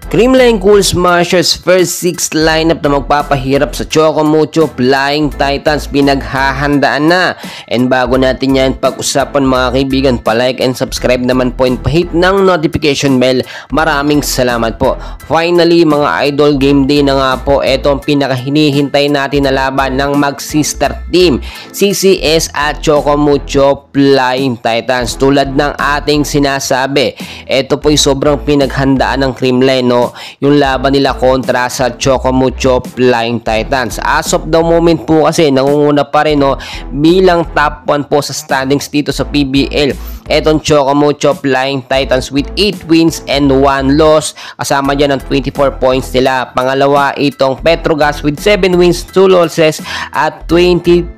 Creamline Cool Smashers first 6 lineup na magpapahirap sa Chocomucho Flying Titans pinaghahandaan na. And bago natin yan pag-usapan mga kaibigan, pa-like and subscribe naman po and pa-hit ng notification bell. Maraming salamat po. Finally mga idol, game day na nga po. Ito ang pinakahinihintay natin na laban ng mag-sister team CCS at Chocomucho Flying Titans. Tulad ng ating sinasabi, ito po'y sobrang pinaghandaan ng Creamline, no? Yung laban nila kontra sa Chocomucho Flying Titans. As of the moment po kasi nangunguna pa rin, no, bilang top 1 po sa standings dito sa PBL. Etong Chocomucho Flying Titans with 8 wins and 1 loss. Kasama dyan ang 24 points nila. Pangalawa itong Petrogas with 7 wins, 2 losses at 22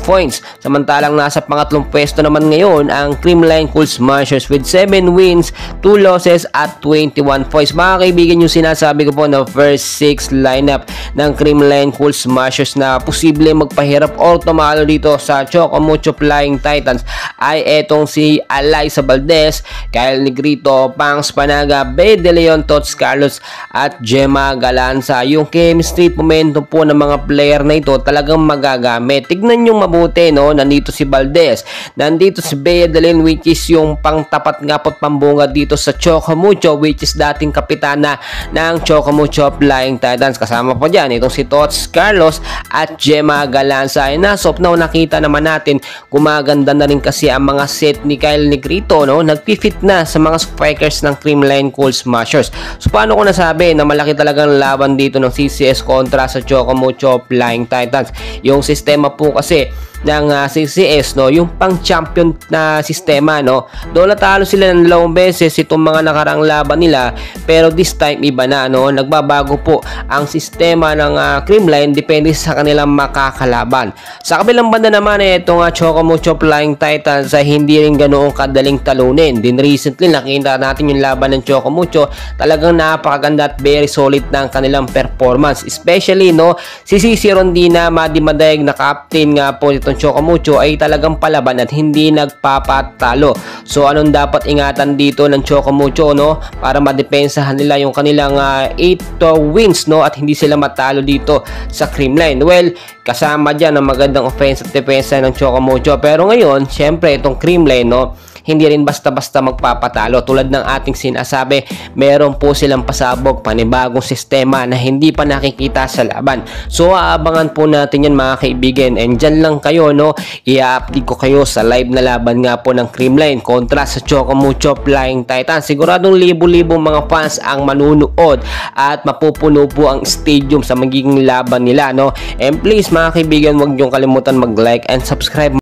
points. Samantalang nasa pangatlong pwesto naman ngayon ang Creamline Cool Smashers with 7 wins, 2 losses at 21 points. Mga kaibigan, yung sinasabi ko po na first 6 lineup ng Creamline Cool Smashers na posible magpahirap or tumalo dito sa Chocomucho Flying Titans ay etong si Alyssa Valdez, Kyle Negrito, Pangs Panaga, Bey De Leon, Tots Carlos at Gemma Galanza. Yung chemistry momentum po ng mga player na ito talagang magagamit. Tignan nyo mabuti, no? Nandito si Valdez, nandito si Bey De Leon, which is yung pangtapat nga po pambunga dito sa Chocomucho, which is dating kapitana ng Chocomucho Flying Titans. Kasama po dyan itong si Tots Carlos at Gemma Galanza. And as of now, nakita naman natin gumaganda na rin kasi ang mga set ni Kyle Negrito, no? Nagpifit na sa mga strikers ng Creamline Cool Smashers. So paano ko nasabi na malaki talagang laban dito ng CCS kontra sa Chocomucho Flying Titans? Yung sistema po kasi ng CCS, no, yung pang-champion na sistema, no. Doon natalo sila ng 2 beses itong mga nakarang laban nila, pero this time iba na, no. Nagbabago po ang sistema ng Creamline depende sa kanilang makakalaban. Sa kabilang banda naman itong Chocomucho Flying Titans ay hindi rin ganoong kadaling talunin. Din recently nakita natin yung laban ng Chocomucho, talagang napakaganda at very solid ng kanilang performance, especially, no, si Cici Rondina, Madi Madayag na captain nga po itong Chocomucho ay talagang palaban at hindi nagpapatalo. So anong dapat ingatan dito ng Chocomucho, no, para madepensahan nila yung kanilang 8 wins, no, at hindi sila matalo dito sa Creamline? Well, kasama dyan ang magandang offense at defense ng Chocomucho, pero ngayon syempre itong Creamline, no, hindi rin basta-basta magpapatalo. Tulad ng ating sinasabi, meron po silang pasabog, panibagong sistema na hindi pa nakikita sa laban. So aabangan po natin yan mga kaibigan, and dyan lang kayo, no, i-update ko kayo sa live na laban nga po ng Creamline kontra sa Chocomucho Flying Titans. Siguradong libo-libong mga fans ang manunood at mapupuno po ang stadium sa magiging laban nila, no. And please mga kaibigan, huwag niyong kalimutan mag-like and subscribe.